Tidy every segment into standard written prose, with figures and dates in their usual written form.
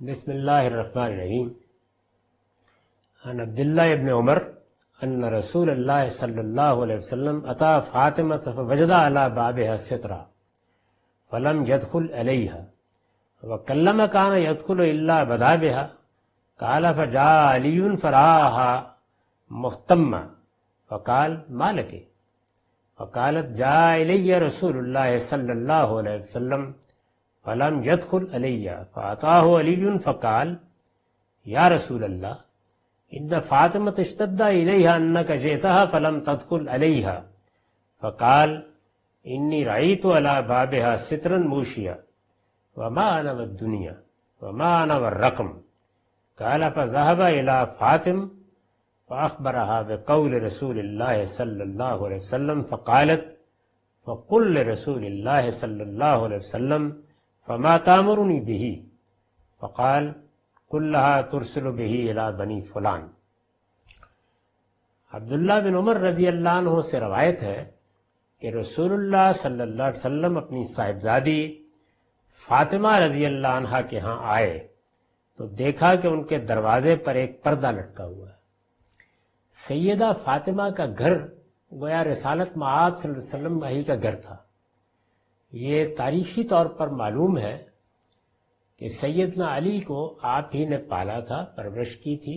بسم الله الرحمن الرحيم. عن عبد الله بن عمر أن رسول الله صلى الله عليه وسلم أتى فاطمة فوجد على بابها سترا فلم يدخل عليها وكلم كان يدخل إلا بدا بها. قال فجاء علي فرآها مهتمة فقال ما لك؟ فقالت جاء إلي رسول الله صلى الله عليه وسلم فلم يدخل علي فأتاه علي فقال يا رسول الله إن فاطمة اشتد إليها أنك جئتها فلم تدخل عليها. فقال إني رأيت على بابها سترا موشيا وما أنا والدنيا وما أنا والرقم. قال فذهب إلى فاطم فأخبرها بقول رسول الله صلى الله عليه وسلم فقالت فقل لرسول الله صلى الله عليه وسلم فما تأمرني به؟ فقال كلها ترسل به إلى بني فلان. عبداللہ بن عمر رضی اللہ عنہ سے روایت ہے کہ رسول اللہ صلی اللہ علیہ وسلم اپنی صاحبزادی فاطمہ رضی اللہ عنہ کے ہاں آئے تو دیکھا کہ ان کے دروازے پر ایک پردہ لٹکا ہوا ہے. سیدہ فاطمہ کا گھر گویا رسالت مآب صلی اللہ علیہ وسلم ہی کا گھر تھا. یہ تاریخی طور پر معلوم ہے کہ سیدنا علی کو آپ ہی نے پالا تھا، پرورش کی تھی،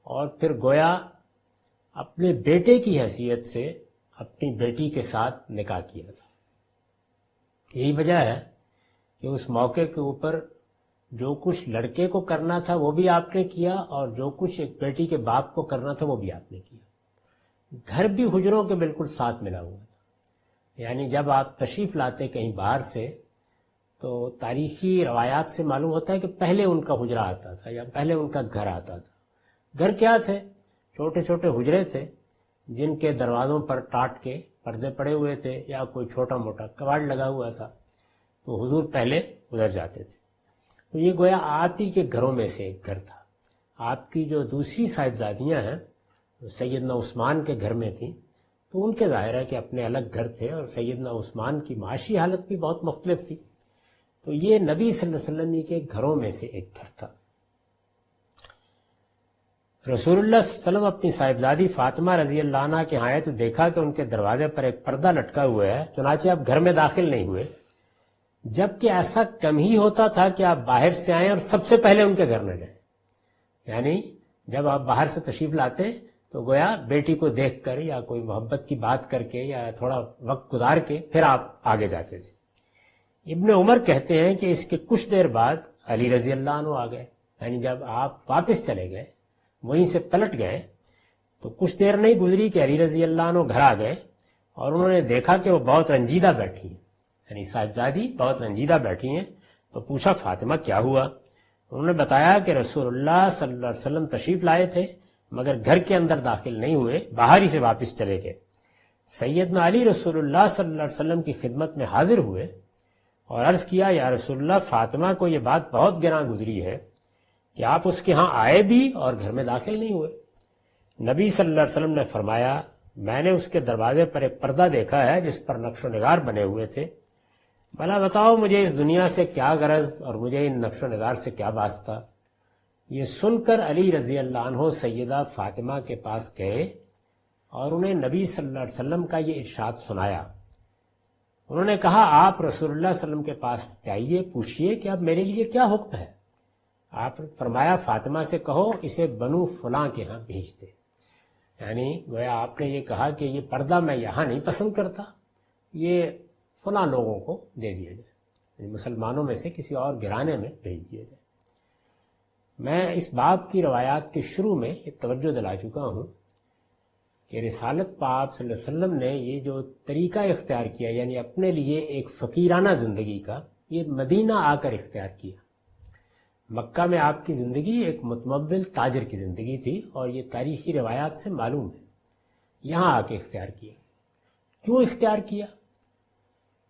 اور پھر گویا اپنے بیٹے کی حیثیت سے اپنی بیٹی کے ساتھ نکاح کیا تھا. یہی وجہ ہے کہ اس موقع کے اوپر جو کچھ لڑکے کو کرنا تھا وہ بھی آپ نے کیا، اور جو کچھ ایک بیٹی کے باپ کو کرنا تھا وہ بھی آپ نے کیا. گھر بھی حجروں کے بالکل ساتھ ملا ہوا تھا. یعنی جب آپ تشریف لاتے کہیں باہر سے تو تاریخی روایات سے معلوم ہوتا ہے کہ پہلے ان کا حجرہ آتا تھا یا پہلے ان کا گھر آتا تھا. گھر کیا تھے؟ چھوٹے چھوٹے حجرے تھے جن کے دروازوں پر ٹاٹ کے پردے پڑے ہوئے تھے یا کوئی چھوٹا موٹا کواڑ لگا ہوا تھا، تو حضور پہلے ادھر جاتے تھے. تو یہ گویا آپ ہی کے گھروں میں سے ایک گھر تھا. آپ کی جو دوسری صاحبزادیاں ہیں سیدنا عثمان کے گھر میں تھیں، تو ان کے ظاہر ہے کہ اپنے الگ گھر تھے، اور سیدنا عثمان کی معاشی حالت بھی بہت مختلف تھی. تو یہ نبی صلی اللہ علیہ وسلم کے گھروں میں سے ایک گھر تھا. رسول اللہ صلی اللہ علیہ وسلم اپنی صاحبزادی فاطمہ رضی اللہ عنہ کے آئے تو دیکھا کہ ان کے دروازے پر ایک پردہ لٹکا ہوا ہے. چنانچہ آپ گھر میں داخل نہیں ہوئے، جبکہ ایسا کم ہی ہوتا تھا کہ آپ باہر سے آئیں اور سب سے پہلے ان کے گھر میں جائیں. یعنی جب آپ باہر سے تشریف لاتے تو گویا بیٹی کو دیکھ کر یا کوئی محبت کی بات کر کے یا تھوڑا وقت گزار کے پھر آپ آگے جاتے تھے. ابن عمر کہتے ہیں کہ اس کے کچھ دیر بعد علی رضی اللہ عنہ آ گئے. یعنی جب آپ واپس چلے گئے، وہیں سے پلٹ گئے، تو کچھ دیر نہیں گزری کہ علی رضی اللہ عنہ گھر آ گئے، اور انہوں نے دیکھا کہ وہ بہت رنجیدہ بیٹھی ہیں. یعنی صاحبزادی بہت رنجیدہ بیٹھی ہیں. تو پوچھا فاطمہ کیا ہوا؟ انہوں نے بتایا کہ رسول اللہ صلی اللہ علیہ وسلم تشریف لائے تھے مگر گھر کے اندر داخل نہیں ہوئے، باہر ہی سے واپس چلے گئے. سیدنا علی رسول اللہ صلی اللہ علیہ وسلم کی خدمت میں حاضر ہوئے اور عرض کیا یا رسول اللہ، فاطمہ کو یہ بات بہت گراں گزری ہے کہ آپ اس کے ہاں آئے بھی اور گھر میں داخل نہیں ہوئے. نبی صلی اللہ علیہ وسلم نے فرمایا میں نے اس کے دروازے پر ایک پردہ دیکھا ہے جس پر نقش و نگار بنے ہوئے تھے. بھلا بتاؤ مجھے اس دنیا سے کیا غرض اور مجھے ان نقش و نگار سے کیا واسطہ؟ یہ سن کر علی رضی اللہ عنہ سیدہ فاطمہ کے پاس گئے اور انہیں نبی صلی اللہ علیہ وسلم کا یہ ارشاد سنایا. انہوں نے کہا آپ رسول اللہ صلی اللہ علیہ وسلم کے پاس جائیے، پوچھئے کہ اب میرے لیے کیا حکم ہے. آپ نے فرمایا فاطمہ سے کہو اسے بنو فلاں کے ہاں بھیج دے. یعنی گویا آپ نے یہ کہا کہ یہ پردہ میں یہاں نہیں پسند کرتا، یہ فلاں لوگوں کو دے دیا جائے، یعنی مسلمانوں میں سے کسی اور گھرانے میں بھیج دیا جائے. میں اس باب کی روایات کے شروع میں یہ توجہ دلا چکا ہوں کہ رسالت پاک صلی اللہ علیہ وسلم نے یہ جو طریقہ اختیار کیا، یعنی اپنے لیے ایک فقیرانہ زندگی کا، یہ مدینہ آ کر اختیار کیا. مکہ میں آپ کی زندگی ایک متمول تاجر کی زندگی تھی، اور یہ تاریخی روایات سے معلوم ہے. یہاں آ کے اختیار کیا. کیوں اختیار کیا؟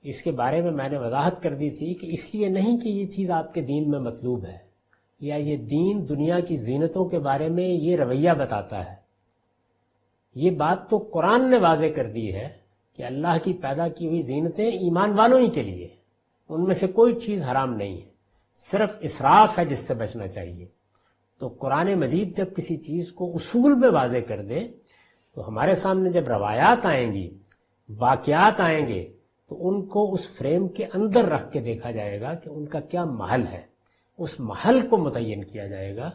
اس کے بارے میں نے وضاحت کر دی تھی کہ اس لیے نہیں کہ یہ چیز آپ کے دین میں مطلوب ہے، یا یہ دین دنیا کی زینتوں کے بارے میں یہ رویہ بتاتا ہے. یہ بات تو قرآن نے واضح کر دی ہے کہ اللہ کی پیدا کی ہوئی زینتیں ایمان والوں ہی کے لیے، ان میں سے کوئی چیز حرام نہیں ہے. صرف اسراف ہے جس سے بچنا چاہیے۔ تو قرآن مجید جب کسی چیز کو اصول میں واضح کر دے تو ہمارے سامنے جب روایات آئیں گی، واقعات آئیں گے، تو ان کو اس فریم کے اندر رکھ کے دیکھا جائے گا کہ ان کا کیا محل ہے، اس محل کو متعین کیا جائے گا،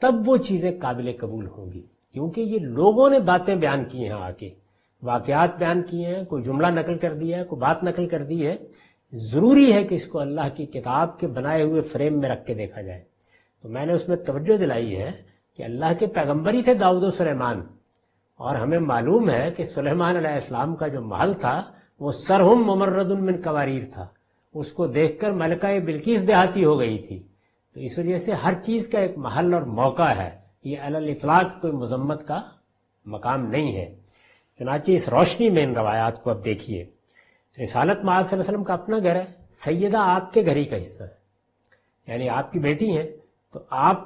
تب وہ چیزیں قابل قبول ہوں گی۔ کیونکہ یہ لوگوں نے باتیں بیان کی ہیں، آ کے واقعات بیان کیے ہیں، کوئی جملہ نقل کر دیا ہے، کوئی بات نقل کر دی ہے، ضروری ہے کہ اس کو اللہ کی کتاب کے بنائے ہوئے فریم میں رکھ کے دیکھا جائے۔ تو میں نے اس میں توجہ دلائی ہے کہ اللہ کے پیغمبر ہی تھے داؤد و سلیمان، اور ہمیں معلوم ہے کہ سلیمان علیہ السلام کا جو محل تھا وہ سرہم ممرد من قواریر تھا، اس کو دیکھ کر ملکہ بلقیس دیہاتی ہو گئی تھی۔ تو اس وجہ سے ہر چیز کا ایک محل اور موقع ہے، یہ علی الاطلاق کوئی مذمت کا مقام نہیں ہے۔ چنانچہ اس روشنی میں ان روایات کو اب دیکھیے۔ رسالت مآب صلی اللہ علیہ وسلم کا اپنا گھر ہے، سیدہ آپ کے گھر ہی کا حصہ ہے، یعنی آپ کی بیٹی ہیں، تو آپ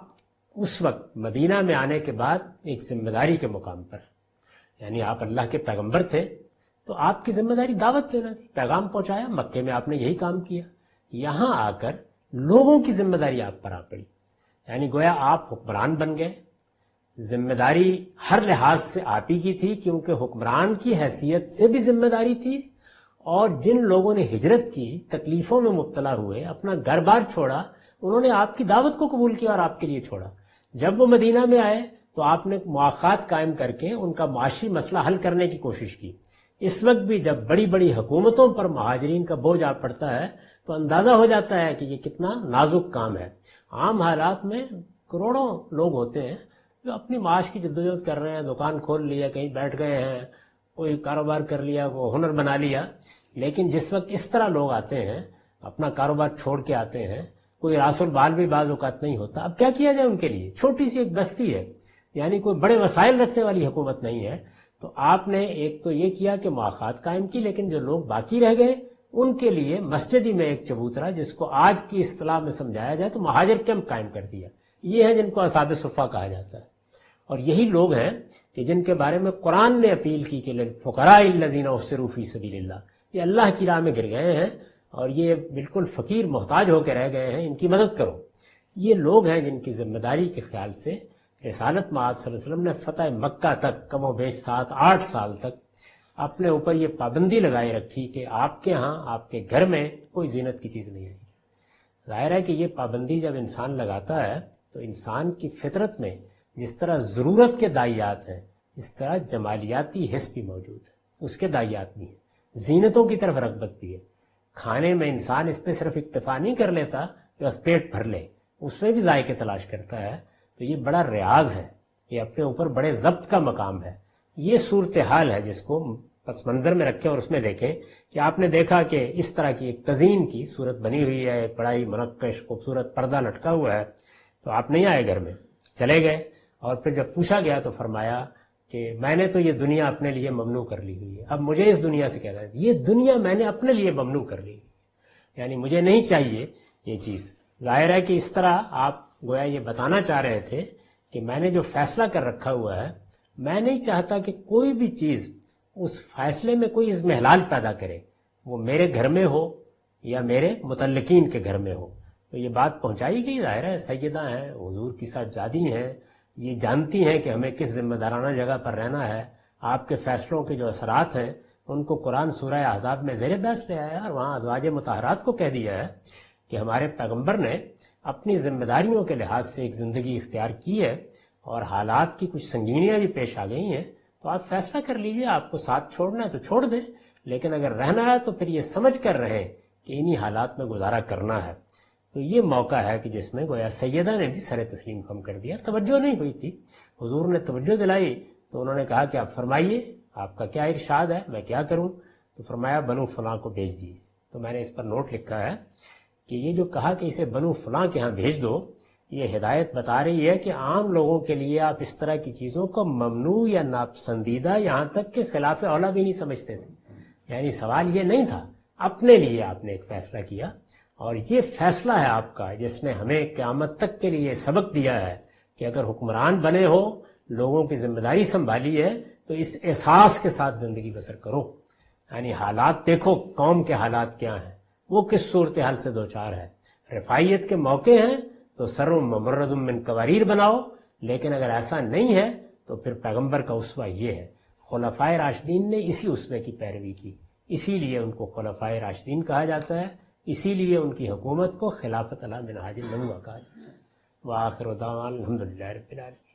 اس وقت مدینہ میں آنے کے بعد ایک ذمہ داری کے مقام پر، یعنی آپ اللہ کے پیغمبر تھے تو آپ کی ذمہ داری دعوت دینا تھی، پیغام پہنچایا، مکے میں آپ نے یہی کام کیا، یہاں آ کر لوگوں کی ذمہ داری آپ پر آ پڑی، یعنی گویا آپ حکمران بن گئے۔ ذمہ داری ہر لحاظ سے آپ ہی کی تھی، کیونکہ حکمران کی حیثیت سے بھی ذمہ داری تھی، اور جن لوگوں نے ہجرت کی، تکلیفوں میں مبتلا ہوئے، اپنا گھر بار چھوڑا، انہوں نے آپ کی دعوت کو قبول کیا اور آپ کے لیے چھوڑا۔ جب وہ مدینہ میں آئے تو آپ نے مواخات قائم کر کے ان کا معاشی مسئلہ حل کرنے کی کوشش کی۔ اس وقت بھی جب بڑی بڑی حکومتوں پر مہاجرین کا بوجھ آ پڑتا ہے تو اندازہ ہو جاتا ہے کہ یہ کتنا نازک کام ہے۔ عام حالات میں کروڑوں لوگ ہوتے ہیں جو اپنی معاش کی جدوجہد کر رہے ہیں، دکان کھول لیا، کہیں بیٹھ گئے ہیں، کوئی کاروبار کر لیا، کوئی ہنر بنا لیا، لیکن جس وقت اس طرح لوگ آتے ہیں، اپنا کاروبار چھوڑ کے آتے ہیں، کوئی راس البال بھی بعض اوقات نہیں ہوتا، اب کیا کیا جائے ان کے لیے؟ چھوٹی سی ایک بستی ہے، یعنی کوئی بڑے وسائل رکھنے والی حکومت نہیں ہے، تو آپ نے ایک تو یہ کیا کہ مواخات قائم کی، لیکن جو لوگ باقی رہ گئے ان کے لیے مسجدی میں ایک چبوترا، جس کو آج کی اصطلاح میں سمجھایا جائے تو مہاجر کیمپ قائم کر دیا۔ یہ ہیں جن کو اصحاب صفہ کہا جاتا ہے، اور یہی لوگ ہیں کہ جن کے بارے میں قرآن نے اپیل کی کہ للفقراء الذین احصروا فی سبیل اللہ، یہ اللہ کی راہ میں گر گئے ہیں اور یہ بالکل فقیر محتاج ہو کے رہ گئے ہیں، ان کی مدد کرو۔ یہ لوگ ہیں جن کی ذمہ داری کے خیال سے رسالت مآب صلی اللہ علیہ وسلم نے فتح مکہ تک کم و بیش 7-8 سال تک اپنے اوپر یہ پابندی لگائے رکھی کہ آپ کے ہاں، آپ کے گھر میں کوئی زینت کی چیز نہیں آئے گی۔ ظاہر ہے کہ یہ پابندی جب انسان لگاتا ہے تو انسان کی فطرت میں جس طرح ضرورت کے داعیات ہیں، اس طرح جمالیاتی حس بھی موجود ہے، اس کے داعیات بھی ہیں، زینتوں کی طرف رغبت بھی ہے۔ کھانے میں انسان اس پہ صرف اکتفا نہیں کر لیتا کہ بس پیٹ بھر لے، اس میں بھی ذائقے تلاش کرتا ہے، تو یہ بڑا ریاض ہے، یہ اپنے اوپر بڑے ضبط کا مقام ہے۔ یہ صورتحال ہے جس کو پس منظر میں رکھیں اور اس میں دیکھیں کہ آپ نے دیکھا کہ اس طرح کی ایک تزئین کی صورت بنی ہوئی ہے، ایک بڑا ہی منقش خوبصورت پردہ لٹکا ہوا ہے، تو آپ نہیں آئے گھر میں، چلے گئے، اور پھر جب پوچھا گیا تو فرمایا کہ میں نے تو یہ دنیا اپنے لیے ممنوع کر لی ہوئی ہے، اب مجھے اس دنیا سے کیا کرنا ہے؟ یہ دنیا میں نے اپنے لیے ممنوع کر لی، یعنی مجھے نہیں چاہیے یہ چیز۔ ظاہر ہے کہ اس طرح آپ گویا یہ بتانا چاہ رہے تھے کہ میں نے جو فیصلہ کر رکھا ہوا ہے، میں نہیں چاہتا کہ کوئی بھی چیز اس فیصلے میں کوئی اضمحلال پیدا کرے، وہ میرے گھر میں ہو یا میرے متعلقین کے گھر میں ہو۔ تو یہ بات پہنچائی گئی، ظاہر ہے سیدہ ہیں، حضور کی صاحبزادی ہیں، یہ جانتی ہیں کہ ہمیں کس ذمہ دارانہ جگہ پر رہنا ہے۔ آپ کے فیصلوں کے جو اثرات ہیں ان کو قرآن سورہ احزاب میں زیر بحث لے آیا، اور وہاں ازواج مطہرات کو کہہ دیا ہے کہ ہمارے پیغمبر نے اپنی ذمہ داریوں کے لحاظ سے ایک زندگی اختیار کی ہے، اور حالات کی کچھ سنگینیاں بھی پیش آ گئی ہیں، تو آپ فیصلہ کر لیجئے، آپ کو ساتھ چھوڑنا ہے تو چھوڑ دیں، لیکن اگر رہنا ہے تو پھر یہ سمجھ کر رہیں کہ انہی حالات میں گزارا کرنا ہے۔ تو یہ موقع ہے کہ جس میں گویا سیدہ نے بھی سر تسلیم خم کر دیا، توجہ نہیں ہوئی تھی، حضور نے توجہ دلائی تو انہوں نے کہا کہ آپ فرمائیے آپ کا کیا ارشاد ہے، میں کیا کروں؟ تو فرمایا بنو فلاں کو بھیج دیجیے۔ تو میں نے اس پر نوٹ لکھا ہے کہ یہ جو کہا کہ اسے بنو فلاں کے ہاں بھیج دو، یہ ہدایت بتا رہی ہے کہ عام لوگوں کے لیے آپ اس طرح کی چیزوں کو ممنوع یا ناپسندیدہ، یہاں تک کہ خلاف اولا بھی نہیں سمجھتے تھے۔ یعنی سوال یہ نہیں تھا، اپنے لیے آپ نے ایک فیصلہ کیا، اور یہ فیصلہ ہے آپ کا جس نے ہمیں قیامت تک کے لیے سبق دیا ہے کہ اگر حکمران بنے ہو، لوگوں کی ذمہ داری سنبھالی ہے، تو اس احساس کے ساتھ زندگی بسر کرو۔ یعنی حالات دیکھو، قوم کے حالات کیا ہیں، وہ کس صورتحال سے دوچار ہے، رفاعیت کے موقع ہیں تو سر ممرد من قواریر بناؤ، لیکن اگر ایسا نہیں ہے تو پھر پیغمبر کا اسوہ یہ ہے۔ خلفائے راشدین نے اسی اسوے کی پیروی کی، اسی لیے ان کو خلفائے راشدین کہا جاتا ہے، اسی لیے ان کی حکومت کو خلافت علی منہاج النبوہ کہا جاتا ہے۔ وآخر دعوانا الحمدللہ رب العالمین۔